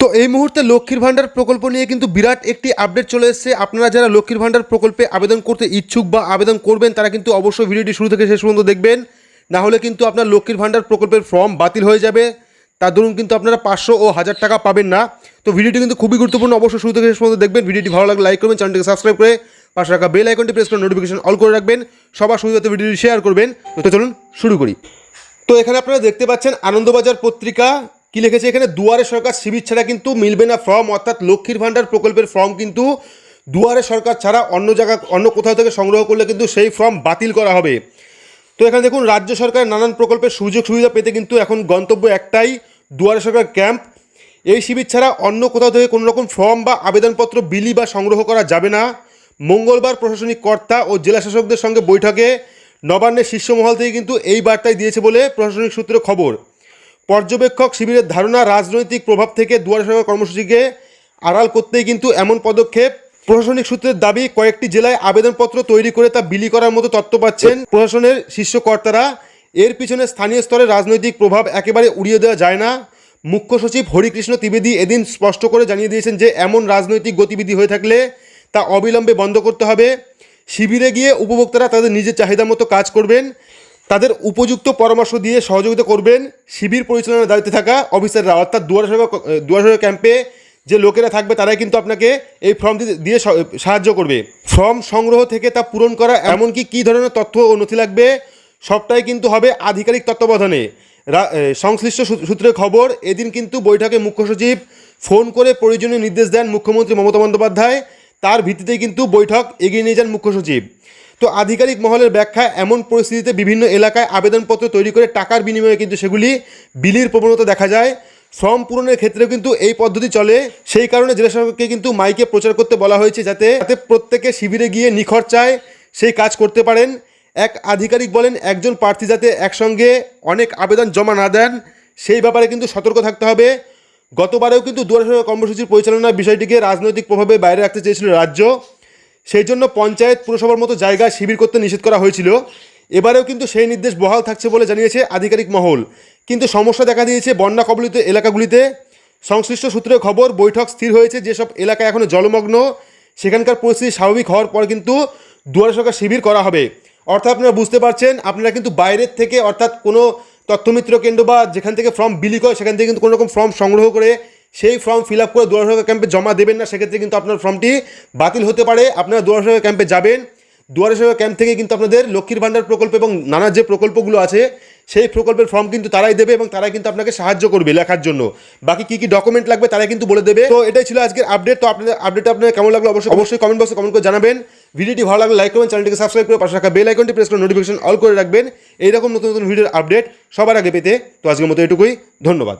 তো এই মুহূর্তে লক্ষ্মীর ভাণ্ডার প্রকল্প নিয়ে কিন্তু বিরাট একটি আপডেট চলে এসেছে। আপনারা যারা লক্ষ্মীর ভাণ্ডার প্রকল্পে আবেদন করতে ইচ্ছুক বা আবেদন করবেন তারা কিন্তু অবশ্যই ভিডিওটি শুরু থেকে শেষ পর্যন্ত দেখবেন, না হলে কিন্তু আপনার লক্ষ্মীর ভাণ্ডার প্রকল্পের ফর্ম বাতিল হয়ে যাবে। তার দরুন কিন্তু আপনারা 500 ও 1000 টাকা পাবেন না। তো ভিডিওটি কিন্তু খুবই গুরুত্বপূর্ণ, অবশ্যই শুরু থেকে শেষ পর্যন্ত দেখবেন। ভিডিওটি ভালো লাগলে লাইক করবেন, চ্যানেলটিকে সাবস্ক্রাইব করে পাশে রাখা বেল আইকনটি প্রেস করে নোটিফিকেশন অল করে রাখবেন, সবার সুবিধাতে ভিডিওটি শেয়ার করবেন। তো চলুন শুরু করি। তো এখানে আপনারা দেখতে পাচ্ছেন আনন্দবাজার পত্রিকা কি লিখেছে, এখানে দুয়ারে সরকার শিবির ছাড়া কিন্তু মিলবে না ফর্ম, অর্থাৎ লক্ষ্মীর ভাণ্ডার প্রকল্পের ফর্ম কিন্তু দুয়ারে সরকার ছাড়া অন্য কোথাও থেকে সংগ্রহ করলে কিন্তু সেই ফর্ম বাতিল করা হবে। তো এখানে দেখুন, রাজ্য সরকারের নানান প্রকল্পের সুযোগ সুবিধা পেতে কিন্তু এখন গন্তব্য একটাই, দুয়ারে সরকার ক্যাম্প। এই শিবির ছাড়া অন্য কোথাও থেকে কোনো রকম ফর্ম বা আবেদনপত্র বিলি বা সংগ্রহ করা যাবে না। মঙ্গলবার প্রশাসনিক কর্তা ও জেলা শাসকদের সঙ্গে বৈঠকে নবান্নের শীর্ষ মহল থেকে কিন্তু এই বার্তাই দিয়েছে বলে প্রশাসনিক সূত্রে খবর। পর্যবেক্ষক শিবিরের ধারণা, রাজনৈতিক প্রভাব থেকে দুয়ারে সরকার কর্মসূচিকে আড়াল করতেই কিন্তু এমন পদক্ষেপ। প্রশাসনিক সূত্রের দাবি, কয়েকটি জেলায় আবেদনপত্র তৈরি করে তা বিলি করার মতো তথ্য পাচ্ছেন প্রশাসনের শীর্ষ কর্তারা। এর পিছনে স্থানীয় স্তরে রাজনৈতিক প্রভাব একেবারে উড়িয়ে দেওয়া যায় না। মুখ্য সচিব হরিকৃষ্ণ ত্রিবেদী এদিন স্পষ্ট করে জানিয়ে দিয়েছেন যে এমন রাজনৈতিক গতিবিধি হয়ে থাকলে তা অবিলম্বে বন্ধ করতে হবে। শিবিরে গিয়ে উপভোক্তারা তাদের নিজের চাহিদা মতো কাজ করবেন, তাদের উপযুক্ত পরামর্শ দিয়ে সহযোগিতা করবেন শিবির পরিচালনার দায়িত্বে থাকা অফিসাররা, অর্থাৎ দুয়ারে সরকার ক্যাম্পে যে লোকেরা থাকবে তারাই কিন্তু আপনাকে এই ফর্ম দিয়ে সাহায্য করবে। ফর্ম সংগ্রহ থেকে তা পূরণ করা, এমনকি কী ধরনের তথ্য ও নথি লাগবে সবটাই কিন্তু হবে আধিকারিক তত্ত্বাবধানে। সংশ্লিষ্ট সূত্রে খবর, এদিন কিন্তু বৈঠকে মুখ্য সচিব ফোন করে প্রয়োজনীয় নির্দেশ দেন মুখ্যমন্ত্রী মমতা বন্দ্যোপাধ্যায়। তার ভিত্তিতেই কিন্তু বৈঠক এগিয়ে নিয়ে যান মুখ্য সচিব। তো আধিকারিক মহলের ব্যাখ্যা, এমন পরিস্থিতিতে বিভিন্ন এলাকায় আবেদনপত্র তৈরি করে টাকার বিনিময়ে কিন্তু সেগুলি বিলির প্রবণতা দেখা যায়। ফর্ম পূরণের ক্ষেত্রেও কিন্তু এই পদ্ধতি চলে। সেই কারণে জেলা শাসককে কিন্তু মাইকে প্রচার করতে বলা হয়েছে, যাতে প্রত্যেকে শিবিরে গিয়ে নিখরচায় সেই কাজ করতে পারেন। এক আধিকারিক বলেন, একজন প্রার্থী যাতে একসঙ্গে অনেক আবেদন জমা না দেন সেই ব্যাপারে কিন্তু সতর্ক থাকতে হবে। গতবারেও কিন্তু দুয়ারে সরকার কর্মসূচির পরিচালনার বিষয়টিকে রাজনৈতিক প্রভাবে বাইরে রাখতে চেয়েছিল রাজ্য, সেই জন্য পঞ্চায়েত পুরসভার মতো জায়গায় শিবির করতে নিষেধ করা হয়েছিল। এবারেও কিন্তু সেই নির্দেশ বহাল থাকছে বলে জানিয়েছে আধিকারিক মহল। কিন্তু সমস্যা দেখা দিয়েছে বন্যা কবলিত এলাকাগুলিতে। সংশ্লিষ্ট সূত্রে খবর, বৈঠক স্থির হয়েছে যেসব এলাকা এখনও জলমগ্ন সেখানকার পরিস্থিতি স্বাভাবিক হওয়ার পর কিন্তু দুয়ারে সরকার শিবির করা হবে। অর্থাৎ আপনারা বুঝতে পারছেন, আপনারা কিন্তু বাইরের থেকে, অর্থাৎ কোনো তথ্যমিত্র কেন্দ্র বা যেখান থেকে ফর্ম বিলি করে সেখান থেকে কিন্তু কোনো রকম ফর্ম সংগ্রহ করে সেই ফর্ম ফিল আপ করে দুয়ারে সরকার ক্যাম্পে জমা দেবেন না, সেক্ষেত্রে কিন্তু আপনার ফর্মটি বাতিল হতে পারে। আপনারা দুয়ারে সরকার ক্যাম্পে যাবেন, দুয়ারে সরকার ক্যাম্প থেকে কিন্তু আপনাদের লক্ষ্মীর ভাণ্ডার প্রকল্প এবং নানা যে প্রকল্পগুলো আছে সেই প্রকল্পের ফর্ম কিন্তু তারাই দেবে এবং তারাই কিন্তু আপনাকে সাহায্য করবে লেখার জন্য। বাকি কী কী ডকুমেন্ট লাগবে তারাই কিন্তু বলে দেবে। তো এটাই ছিল আজকের আপডেট। তো আপডেটটা আপনাদের কেমন লাগলো অবশ্যই কমেন্ট বক্সে কমেন্ট করে জানাবেন। ভিডিওটি ভালো লাগলে লাইক করবেন, চ্যানেলটিকে সাবস্ক্রাইব করে পাশে রাখা বেল আইকনটি প্রেস করে নোটিফিকেশন অল করে রাখবেন এইরকম নতুন নতুন ভিডিওর আপডেট সবার আগে পেতে। তো আজকের মতো এটুকুই, ধন্যবাদ।